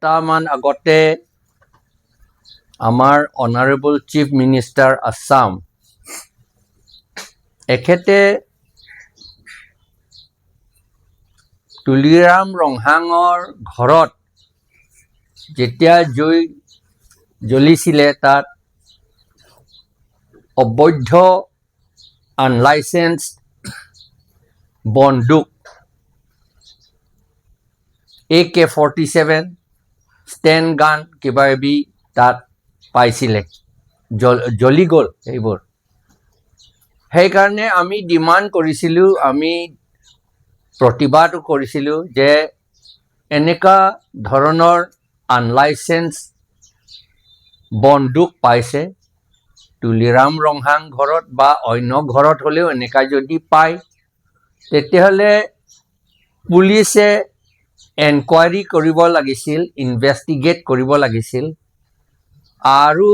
সপ্তাহমান আগতে আমাৰ honourable chief minister Assam এখেতে তুলিৰাম ৰংহাঙৰ ঘৰত যেতিয়া জুই জ্বলিছিলে তাত অবৈধ আনলাইসেন্সড বন্দুক AK-47 ষ্টেন গান কিবা কিবি তাত পাইছিলে জ্বলি গ'ল এইবোৰ সেইকাৰণে আমি ডিমাণ্ড কৰিছিলোঁ আমি প্ৰতিবাদ কৰিছিলোঁ যে এনেকা ধৰণৰ আনলাইসেন্স বন্দুক পাইছে তুলিৰাম ৰংহাং ঘৰত বা অন্য ঘৰত হ'লেও এনেকা যদি পায় তেতিয়াহ'লে পুলিচে এনকুৱাৰী কৰিব লাগিছিল ইনভেষ্টিগেট কৰিব লাগিছিল আৰু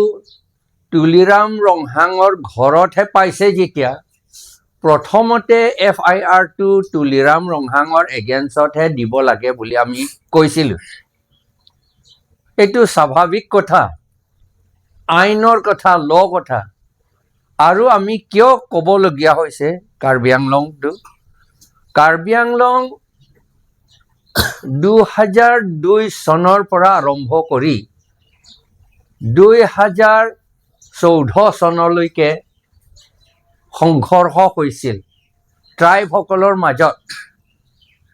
তুলিৰাম ৰংহাঙৰ ঘৰতহে পাইছে যেতিয়া প্ৰথমতে FIR-টো তুলিৰাম ৰংহাঙৰ এগেইনষ্টতহে দিব লাগে বুলি আমি কৈছিলোঁ এইটো স্বাভাৱিক কথা আইনৰ কথা ল কথা আৰু আমি কিয় ক'বলগীয়া হৈছে কাৰ্বি আংলংটো কাৰ্বি আংলং 2002 চনৰ পৰা আৰম্ভ কৰি 2014 চনলৈকে সংঘৰ্ষ হৈছিল ট্ৰাইবসকলৰ মাজত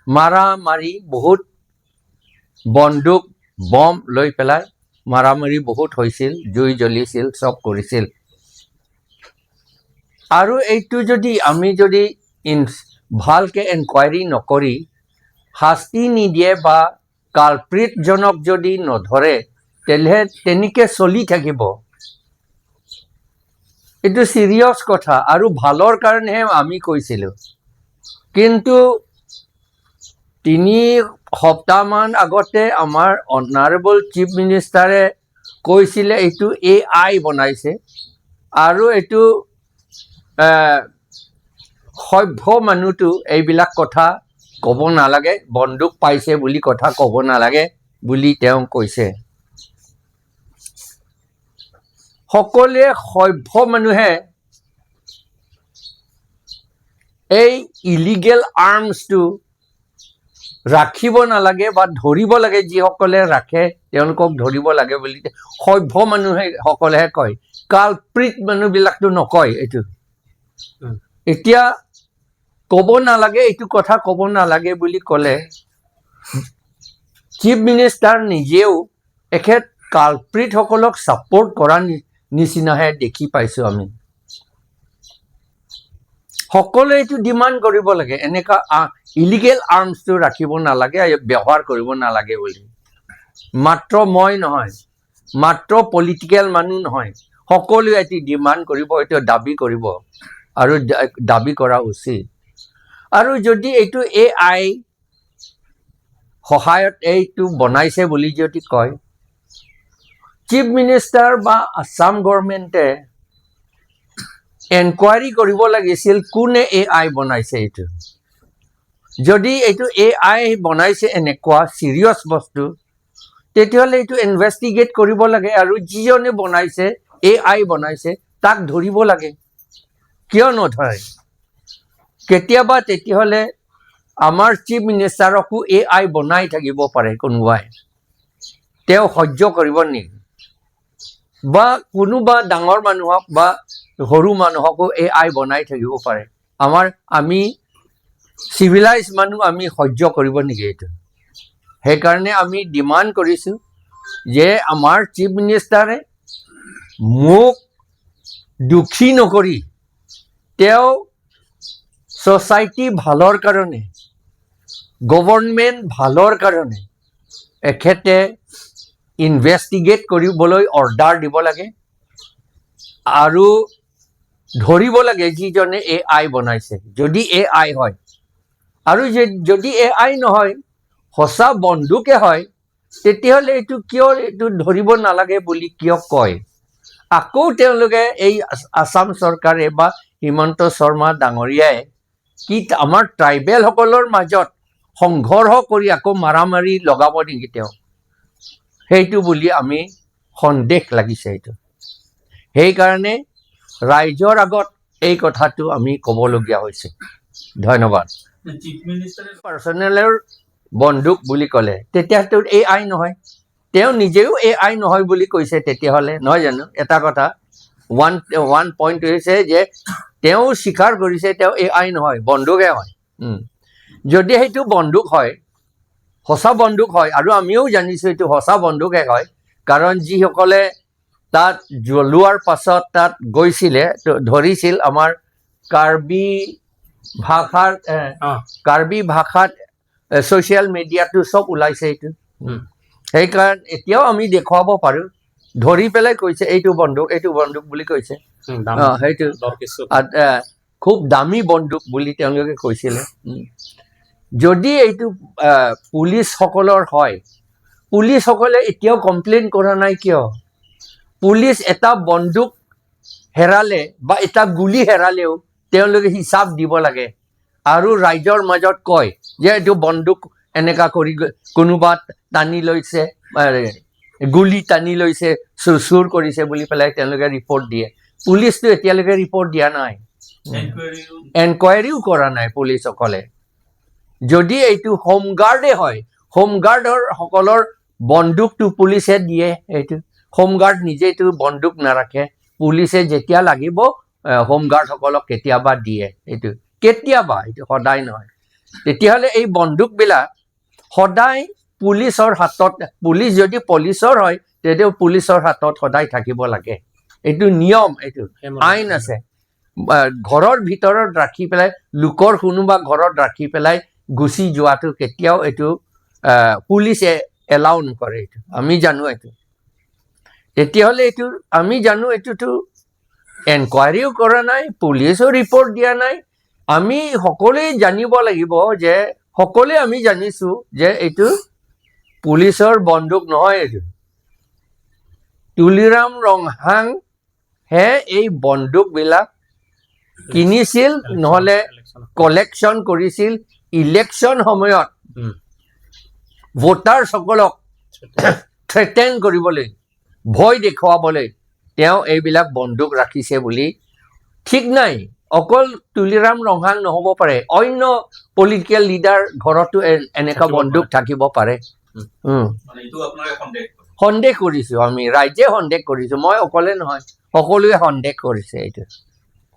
মাৰামাৰি বহুত বন্দুক বম লৈ পেলাই মাৰামাৰি বহুত হৈছিল জুই জ্বলিছিল সব কৰিছিল আৰু এইটো যদি আমি যদি ভালকে এনকুৱাৰী নকৰি শাস্তি নিদিয়ে বা কালপ্ৰিটজনক যদি নধৰে তেনেকে চলি থাকিব এইটো সিৰিয়াছ কথা আৰু ভালৰ কাৰণেহে আমি কৈছিলোঁ কিন্তু 3 সপ্তাহমান আগতে আমাৰ অনাৰেবল চিফ মিনিষ্টাৰে কৈছিলে এইটো AI বনাইছে আৰু এইটো সভ্য মানুহটো এইবিলাক কথা ক'ব নালাগে বন্দুক পাইছে বুলি কথা ক'ব নালাগে বুলি তেওঁ কৈছে সকলোৱে সভ্য মানুহে এই ইলিগেল আৰ্মছটো ৰাখিব নালাগে বা ধৰিব লাগে যিসকলে ৰাখে তেওঁলোকক ধৰিব লাগে বুলি সভ্য মানুহে সকলেহে কয় কালপ্ৰিট মানুহবিলাকতো নকয় এইটো এতিয়া ক'ব নালাগে এইটো কথা ক'ব নালাগে বুলি ক'লে চিফ মিনিষ্টাৰ নিজেও এখেত কালপ্ৰিটসকলক ছাপোৰ্ট কৰা নিচিনাহে দেখি পাইছোঁ আমি সকলোৱে এইটো ডিমাণ্ড কৰিব লাগে এনেকা ইলিগেল আৰ্মছটো ৰাখিব নালাগে ব্যৱহাৰ কৰিব নালাগে বুলি মাত্ৰ মই নহয় মাত্ৰ পলিটিকেল মানুহ নহয় সকলোৱে এটি ডিমাণ্ড কৰিব এইটো দাবী কৰিব আৰু দাবী কৰা উচিত আৰু যদি এইটো AI সহায়ত এইটো বনাইছে বুলি যদি কয় চিফ মিনিষ্টাৰ বা আসাম গভৰ্ণমেণ্টে এনকুৱাৰী কৰিব লাগিছিল কোনে AI বনাইছে এইটো যদি এইটো AI বনাইছে এনেকুৱা সিৰিয়াছ বস্তু তেতিয়াহ'লে এইটো ইনভেষ্টিগেট কৰিব লাগে আৰু যিজনে বনাইছে AI বনাইছে তাক ধৰিব লাগে কিয় নধৰে কেতিয়াবা তেতিয়াহ'লে আমাৰ চিফ মিনিষ্টাৰকো AI বনাই থাকিব পাৰে কোনোবাই তেওঁ সহ্য কৰিব নেকি বা কোনোবা ডাঙৰ মানুহক বা সৰু মানুহকো AI বনাই থাকিব পাৰে আমি চিভিলাইজ মানুহ আমি সহ্য কৰিব নেকি এইটো সেইকাৰণে আমি ডিমাণ্ড কৰিছোঁ যে আমাৰ চিফ মিনিষ্টাৰে মোক দুখী নকৰি তেওঁ সোসাইটি ভালৰ কাৰণে গভৰ্ণমেণ্ট ভালৰ কাৰণে এখেতে ইনভেষ্টিগেট কৰিবলৈ অৰ্ডাৰ দিব লাগে আৰু ধৰিব লাগে যিজনে AI বনাইছে যদি AI হয় আৰু যদি AI নহয় সঁচা বন্দুকে হয় তেতিয়াহ'লে এইটো কিয় এইটো ধৰিব নালাগে বুলি কিয় কয় আকৌ তেওঁলোকে এই আসাম চৰকাৰে বা হিমন্ত শৰ্মা ডাঙৰীয়াই কি আমাৰ ট্ৰাইবেল সকলৰ মাজত সংঘৰ্ষ কৰি আকৌ মাৰামাৰি লগাব নেকি তেওঁ সেইটো বুলি আমি সন্দেহ লাগিছে এইটো সেইকাৰণে ৰাইজৰ আগত এই কথাটো আমি ক'বলগীয়া হৈছে ধন্যবাদ পাৰ্চনেলৰ বন্দুক বুলি ক'লে তেতিয়াতো এই আই নহয় তেওঁ নিজেও এই আই নহয় বুলি কৈছে তেতিয়াহ'লে নহয় জানো এটা কথা ওৱান পইণ্ট হৈছে যে তেওঁ স্বীকাৰ কৰিছে তেওঁ এই আই নহয় বন্দুকহে হয় যদি সেইটো বন্দুক হয় সঁচা বন্দুক হয় আৰু আমিও জানিছোঁ এইটো সঁচা বন্দুকহে হয় কাৰণ যিসকলে তাত জ্বলোৱাৰ পাছত তাত গৈছিলে ধৰিছিল আমাৰ কাৰ্বি ভাষাত ছ'চিয়েল মিডিয়াটো চব ওলাইছে এইটো সেইকাৰণে এতিয়াও আমি দেখুৱাব পাৰোঁ ধৰি পেলাই কৈছে এইটো বন্দুক বুলি কৈছে সেইটো খুব দামী বন্দুক বুলি তেওঁলোকে কৈছিলে যদি এইটো পুলিচসকলৰ হয় পুলিচসকলে এতিয়াও কমপ্লেইন কৰা নাই কিয় পুলিচ এটা বন্দুক হেৰালে বা এটা গুলি হেৰালেও তেওঁলোকে হিচাপ দিব লাগে আৰু ৰাইজৰ মাজত কয় যে এইটো বন্দুক এনেকা কৰি কোনোবা টানি লৈছে গুলি টানি লৈছে চুৰ কৰিছে বুলি পেলাই তেওঁলোকে ৰিপৰ্ট দিয়ে পুলিচটো এতিয়ালৈকে ৰিপৰ্ট দিয়া নাই এনকুৱাৰীও কৰা নাই পুলিচসকলে যদি এইটো হোমগাৰ্ডে হয় হোমগাৰ্ডৰ সকলৰ বন্দুকটো পুলিচে দিয়ে এইটো হোমগাৰ্ড নিজে এইটো বন্দুক নাৰাখে পুলিচে যেতিয়া লাগিব হোমগাৰ্ডসকলক কেতিয়াবা দিয়ে এইটো কেতিয়াবা এইটো সদায় নহয় তেতিয়াহ'লে এই বন্দুকবিলাক সদায় পুলিচৰ হাতত পুলিচ যদি পুলিচৰ হয় তেতিয়া পুলিচৰ হাতত সদায় থাকিব লাগে এইটো নিয়ম এইটো আইন আছে ঘৰৰ ভিতৰত ৰাখি পেলাই লোকৰ কোনোবা ঘৰত ৰাখি পেলাই গুচি যোৱাটো কেতিয়াও এইটো পুলিচে এলাউ নকৰে এইটো আমি জানো এইটো তেতিয়াহ'লে এইটো আমি জানো এইটোতো এনকুৱাৰীও কৰা নাই পুলিচেও ৰিপৰ্ট দিয়া নাই আমি সকলোৱে জানিব লাগিব যে সকলোৱে আমি জানিছোঁ যে এইটো পুলিচৰ বন্দুক নহয় এইটো তুলিৰাম ৰংহাং হে এই বন্দুকবিলাক কিনিছিল নহ'লে কালেকশ্যন কৰিছিল ইলেকশ্যন সময়ত ভোটাৰসকলক থ্ৰেটেন কৰিবলৈ ভয় দেখুৱাবলৈ তেওঁ এইবিলাক বন্দুক ৰাখিছে বুলি ঠিক নাই অকল তুলিৰাম ৰংহাং নহ'ব পাৰে অন্য পলিটিকেল লিডাৰ ঘৰতো এনেকুৱা বন্দুক থাকিব পাৰে সন্দেহ কৰিছোঁ আমি ৰাইজে সন্দেহ কৰিছোঁ মই অকলে নহয় সকলোৱে সন্দেহ কৰিছে এইটো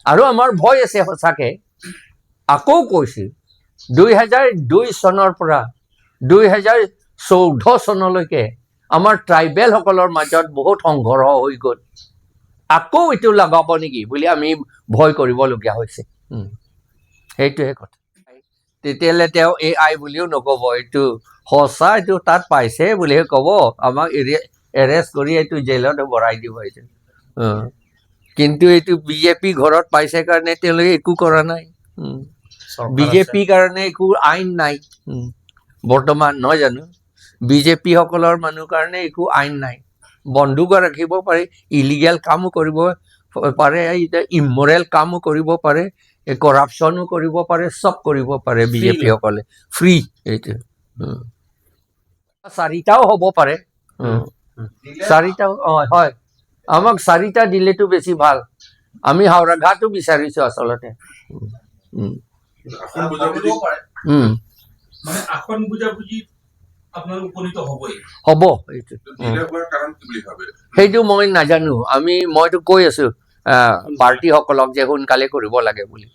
আৰু আমাৰ ভয় আছে সঁচাকৈ আকৌ কৈছোঁ 2002 চনৰ পৰা 2014 চনলৈকে আমাৰ ট্ৰাইবেলসকলৰ মাজত বহুত সংঘৰ্ষ হৈ গ'ল আকৌ এইটো লগাব নেকি বুলি আমি ভয় কৰিবলগীয়া হৈছে সেইটোহে কথা তেতিয়াহ'লে তেওঁ এই আই বুলিও নক'ব এইটো সঁচা এইটো তাত পাইছে বুলিহে ক'ব আমাক এৰেষ্ট কৰি এইটো জেলত ভৰাই দিব এইটো কিন্তু এইটো বিজেপি ঘৰত পাইছে কাৰণে তেওঁলোকে একো কৰা নাই বিজেপিৰ কাৰণে একো আইন নাই বৰ্তমান নহয় জানো বিজেপিসকলৰ মানুহ কাৰণে একো আইন নাই বন্দুক ৰাখিব পাৰে ইলিগেল কামো কৰিব পাৰে ইমৰেল কামো কৰিব পাৰে কৰাপশ্যনো কৰিব পাৰে চব কৰিব পাৰে বিজেপিসকলে ফ্ৰী এইটো 4টাও হ'ব পাৰে 4টাও হয় আমাক 4টা দিলেতো বেছি ভাল আমি হাওৰাঘাটো বিচাৰিছোঁ আচলতে হ'ব সেইটো মই নাজানো মইতো কৈ আছো পাৰ্টীসকলক যে সোনকালে কৰিব লাগে বুলি